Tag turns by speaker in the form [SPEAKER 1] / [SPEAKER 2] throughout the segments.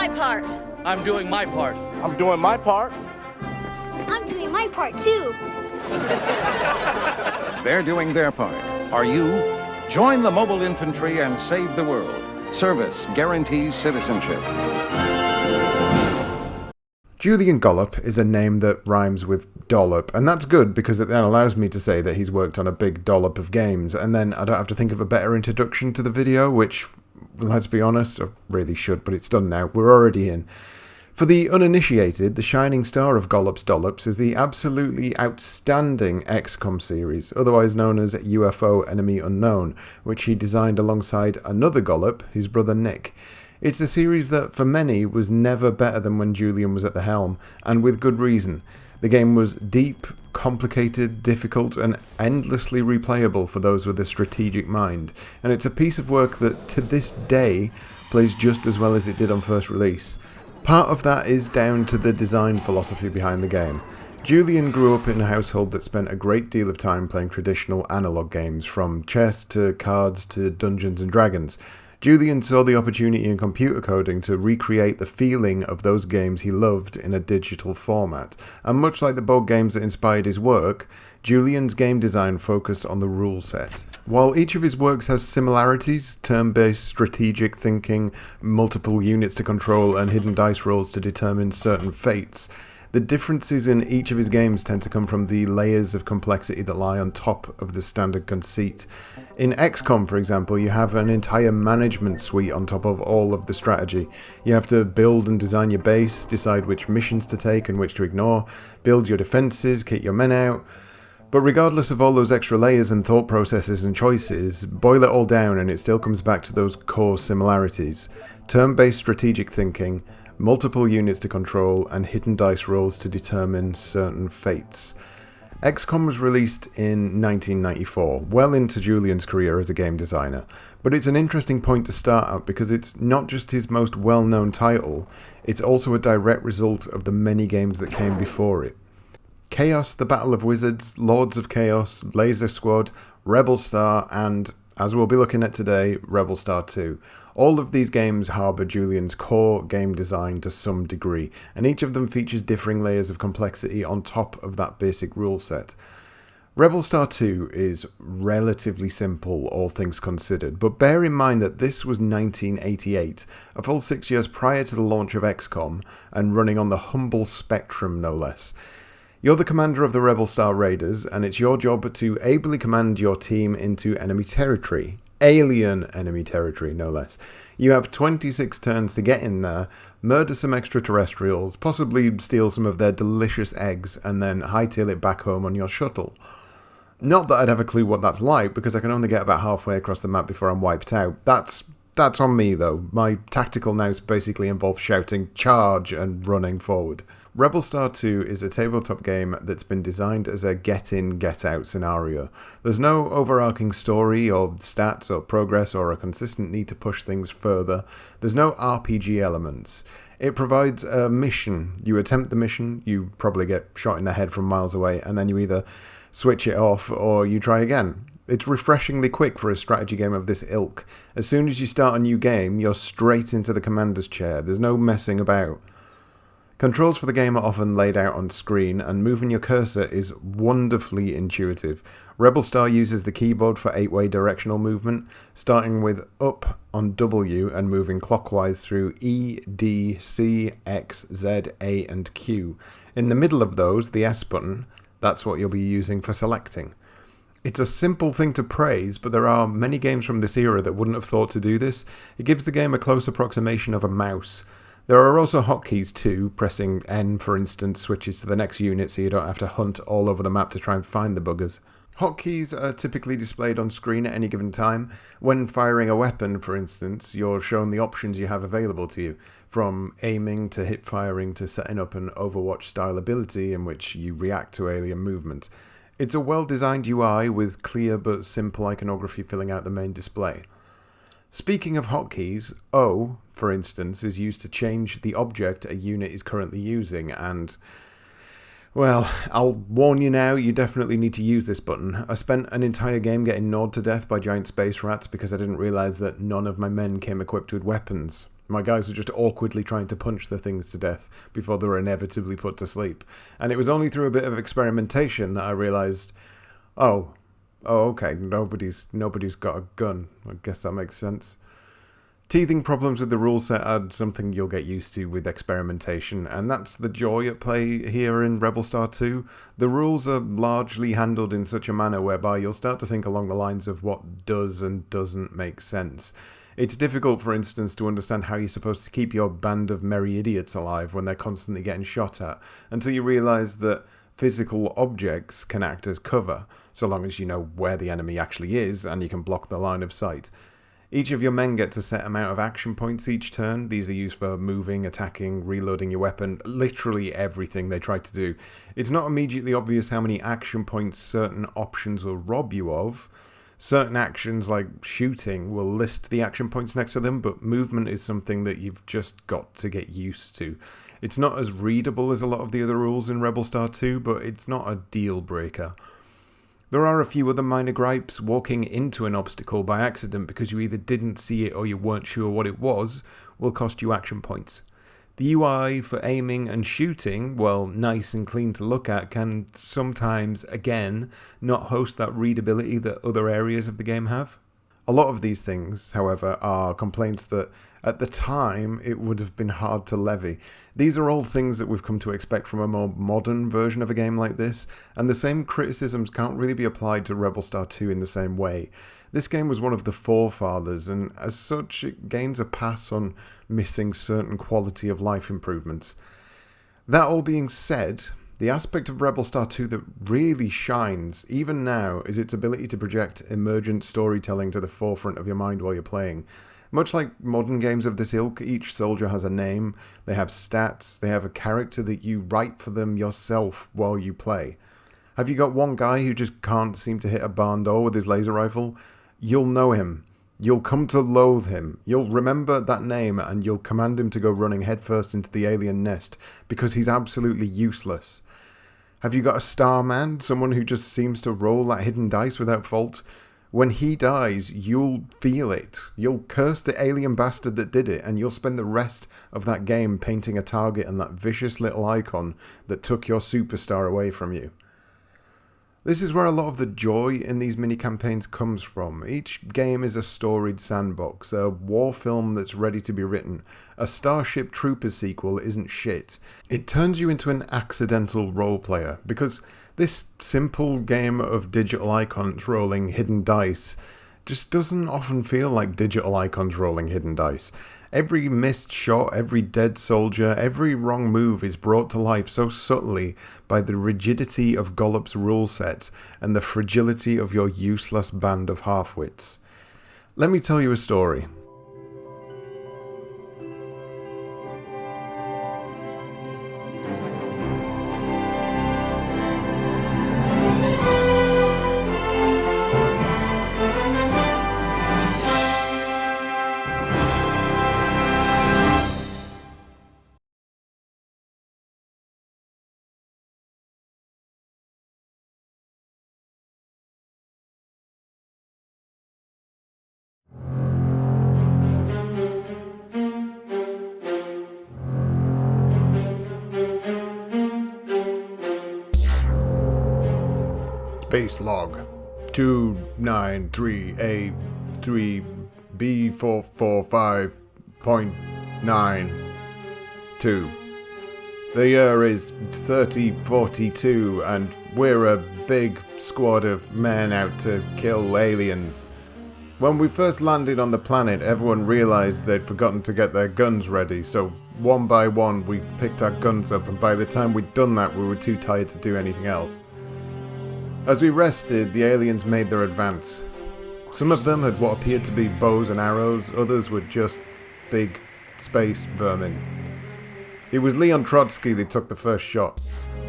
[SPEAKER 1] my part.
[SPEAKER 2] I'm doing my part.
[SPEAKER 3] I'm doing my part.
[SPEAKER 4] I'm doing my part, too.
[SPEAKER 5] They're doing their part. Are you? Join the mobile infantry and save the world. Service guarantees citizenship.
[SPEAKER 6] Julian Gollop is a name that rhymes with dollop, and that's good because it then allows me to say that he's worked on a big dollop of games, and then I don't have to think of a better introduction to the video, which, let's be honest, I really should, but it's done now. We're already in. For the uninitiated, the shining star of Gollop's Dollops is the absolutely outstanding XCOM series, otherwise known as UFO Enemy Unknown, which he designed alongside another Gollop, his brother Nick. It's a series that, for many, was never better than when Julian was at the helm, and with good reason. The game was deep, complicated, difficult, and endlessly replayable for those with a strategic mind, and it's a piece of work that, to this day, plays just as well as it did on first release. Part of that is down to the design philosophy behind the game. Julian grew up in a household that spent a great deal of time playing traditional analog games, from chess to cards to Dungeons and Dragons. Julian saw the opportunity in computer coding to recreate the feeling of those games he loved in a digital format, and much like the board games that inspired his work, Julian's game design focused on the rule set. While each of his works has similarities, turn-based strategic thinking, multiple units to control, and hidden dice rolls to determine certain fates, the differences in each of his games tend to come from the layers of complexity that lie on top of the standard conceit. In XCOM, for example, you have an entire management suite on top of all of the strategy. You have to build and design your base, decide which missions to take and which to ignore, build your defenses, kit your men out. But regardless of all those extra layers and thought processes and choices, boil it all down and it still comes back to those core similarities. Turn-based strategic thinking, multiple units to control, and hidden dice rolls to determine certain fates. XCOM was released in 1994, well into Julian's career as a game designer, but it's an interesting point to start at because it's not just his most well-known title, it's also a direct result of the many games that came before it. Chaos, the Battle of Wizards, Lords of Chaos, Laser Squad, Rebelstar, and, as we'll be looking at today, Rebelstar 2. All of these games harbour Julian's core game design to some degree, and each of them features differing layers of complexity on top of that basic rule set. Rebelstar 2 is relatively simple, all things considered, but bear in mind that this was 1988, a full 6 years prior to the launch of XCOM, and running on the humble Spectrum no less. You're the commander of the Rebelstar Raiders, and it's your job to ably command your team into enemy territory. Alien enemy territory, no less. You have 26 turns to get in there, murder some extraterrestrials, possibly steal some of their delicious eggs, and then hightail it back home on your shuttle. Not that I'd have a clue what that's like, because I can only get about halfway across the map before I'm wiped out. That's on me, though. My tactical nous basically involves shouting, "Charge!" and running forward. Rebelstar 2 is a tabletop game that's been designed as a get-in, get-out scenario. There's no overarching story, or stats, or progress, or a consistent need to push things further. There's no RPG elements. It provides a mission. You attempt the mission, you probably get shot in the head from miles away, and then you either switch it off, or you try again. It's refreshingly quick for a strategy game of this ilk. As soon as you start a new game, you're straight into the commander's chair. There's no messing about. Controls for the game are often laid out on screen, and moving your cursor is wonderfully intuitive. Rebelstar uses the keyboard for 8-way directional movement, starting with up on W and moving clockwise through E, D, C, X, Z, A, and Q. In the middle of those, the S button, that's what you'll be using for selecting. It's a simple thing to praise, but there are many games from this era that wouldn't have thought to do this. It gives the game a close approximation of a mouse. There are also hotkeys too. Pressing N, for instance, switches to the next unit so you don't have to hunt all over the map to try and find the buggers. Hotkeys are typically displayed on screen at any given time. When firing a weapon, for instance, you're shown the options you have available to you, from aiming to hip firing to setting up an Overwatch-style ability in which you react to alien movement. It's a well-designed UI with clear but simple iconography filling out the main display. Speaking of hotkeys, O, for instance, is used to change the object a unit is currently using, and, well, I'll warn you now, you definitely need to use this button. I spent an entire game getting gnawed to death by giant space rats because I didn't realise that none of my men came equipped with weapons. My guys were just awkwardly trying to punch the things to death before they were inevitably put to sleep. And it was only through a bit of experimentation that I realised, oh, okay, nobody's got a gun. I guess that makes sense. Teething problems with the rule set are something you'll get used to with experimentation, and that's the joy at play here in Rebelstar 2. The rules are largely handled in such a manner whereby you'll start to think along the lines of what does and doesn't make sense. It's difficult, for instance, to understand how you're supposed to keep your band of merry idiots alive when they're constantly getting shot at, until you realise that physical objects can act as cover, so long as you know where the enemy actually is and you can block the line of sight. Each of your men gets a set amount of action points each turn. These are used for moving, attacking, reloading your weapon, literally everything they try to do. It's not immediately obvious how many action points certain options will rob you of. Certain actions like shooting will list the action points next to them, but movement is something that you've just got to get used to. It's not as readable as a lot of the other rules in Rebelstar 2, but it's not a deal breaker. There are a few other minor gripes. Walking into an obstacle by accident because you either didn't see it or you weren't sure what it was will cost you action points. The UI for aiming and shooting, while nice and clean to look at, can sometimes, again, not host that readability that other areas of the game have. A lot of these things, however, are complaints that at the time it would have been hard to levy. These are all things that we've come to expect from a more modern version of a game like this, and the same criticisms can't really be applied to Rebelstar 2 in the same way. This game was one of the forefathers, and as such it gains a pass on missing certain quality of life improvements. That all being said, the aspect of Rebelstar 2 that really shines, even now, is its ability to project emergent storytelling to the forefront of your mind while you're playing. Much like modern games of this ilk, each soldier has a name, they have stats, they have a character that you write for them yourself while you play. Have you got one guy who just can't seem to hit a barn door with his laser rifle? You'll know him. You'll come to loathe him. You'll remember that name and you'll command him to go running headfirst into the alien nest because he's absolutely useless. Have you got a starman, someone who just seems to roll that hidden dice without fault? When he dies, you'll feel it. You'll curse the alien bastard that did it, and you'll spend the rest of that game painting a target and that vicious little icon that took your superstar away from you. This is where a lot of the joy in these mini-campaigns comes from. Each game is a storied sandbox, a war film that's ready to be written. A Starship Troopers sequel isn't shit. It turns you into an accidental role player, because this simple game of digital icons rolling hidden dice just doesn't often feel like digital icons rolling hidden dice. Every missed shot, every dead soldier, every wrong move is brought to life so subtly by the rigidity of Gollop's rule set and the fragility of your useless band of half-wits. Let me tell you a story. Base log 293A3B445.92. The year is 3042 and we're a big squad of men out to kill aliens. When we first landed on the planet, everyone realized they'd forgotten to get their guns ready, so one by one we picked our guns up, and by the time we'd done that we were too tired to do anything else. As we rested, the aliens made their advance. Some of them had what appeared to be bows and arrows, others were just big space vermin. It was Leon Trotsky that took the first shot.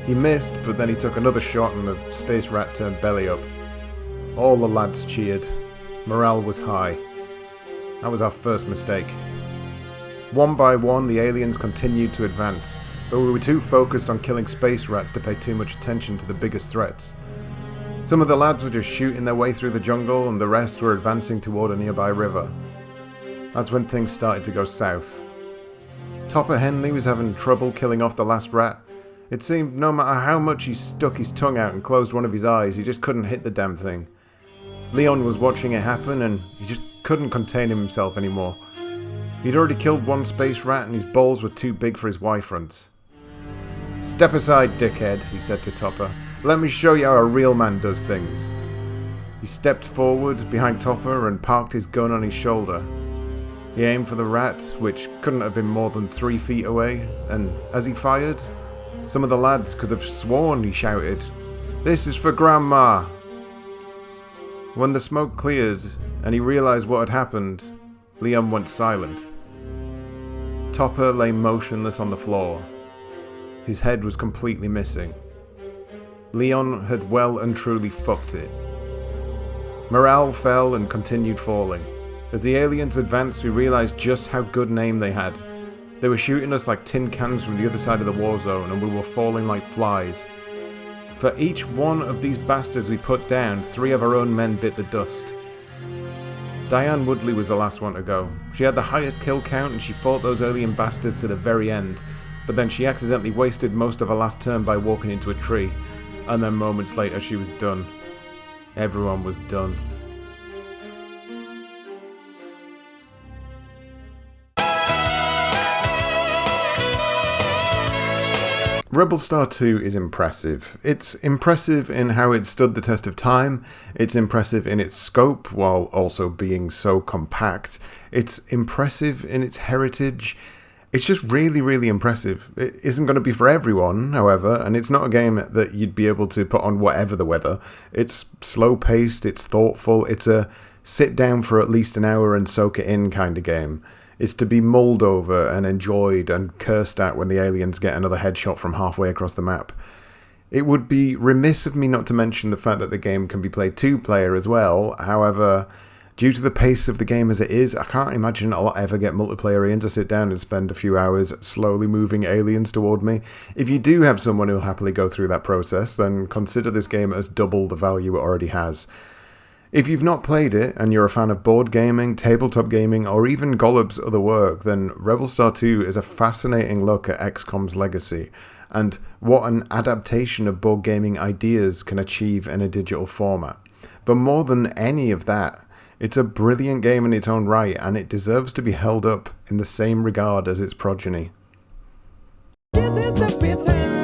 [SPEAKER 6] He missed, but then he took another shot and the space rat turned belly up. All the lads cheered. Morale was high. That was our first mistake. One by one, the aliens continued to advance, but we were too focused on killing space rats to pay too much attention to the biggest threats. Some of the lads were just shooting their way through the jungle, and the rest were advancing toward a nearby river. That's when things started to go south. Topper Henley was having trouble killing off the last rat. It seemed no matter how much he stuck his tongue out and closed one of his eyes, he just couldn't hit the damn thing. Leon was watching it happen and he just couldn't contain himself anymore. He'd already killed one space rat and his balls were too big for his Y-fronts. "Step aside, dickhead," he said to Topper. "Let me show you how a real man does things." He stepped forward behind Topper and parked his gun on his shoulder. He aimed for the rat, which couldn't have been more than 3 feet away, and as he fired, some of the lads could have sworn he shouted, "This is for Grandma!" When the smoke cleared and he realized what had happened, Leon went silent. Topper lay motionless on the floor. His head was completely missing. Leon had well and truly fucked it. Morale fell and continued falling. As the aliens advanced, we realized just how good an aim they had. They were shooting us like tin cans from the other side of the war zone, and we were falling like flies. For each one of these bastards we put down, 3 of our own men bit the dust. Diane Woodley was the last one to go. She had the highest kill count and she fought those alien bastards to the very end, but then she accidentally wasted most of her last turn by walking into a tree, and then moments later she was done. Everyone was done. Rebelstar 2 is impressive. It's impressive in how it stood the test of time, it's impressive in its scope while also being so compact, it's impressive in its heritage. It's just really, really impressive. It isn't going to be for everyone, however, and it's not a game that you'd be able to put on whatever the weather. It's slow-paced, it's thoughtful, it's a sit down for at least an hour and soak it in kind of game. It's to be mulled over and enjoyed and cursed at when the aliens get another headshot from halfway across the map. It would be remiss of me not to mention the fact that the game can be played 2-player as well. However, due to the pace of the game as it is, I can't imagine I'll ever get multiplayer in to sit down and spend a few hours slowly moving aliens toward me. If you do have someone who'll happily go through that process, then consider this game as double the value it already has. If you've not played it, and you're a fan of board gaming, tabletop gaming, or even Golub's other work, then Rebelstar 2 is a fascinating look at XCOM's legacy, and what an adaptation of board gaming ideas can achieve in a digital format. But more than any of that, it's a brilliant game in its own right, and it deserves to be held up in the same regard as its progeny.
[SPEAKER 1] This is the return.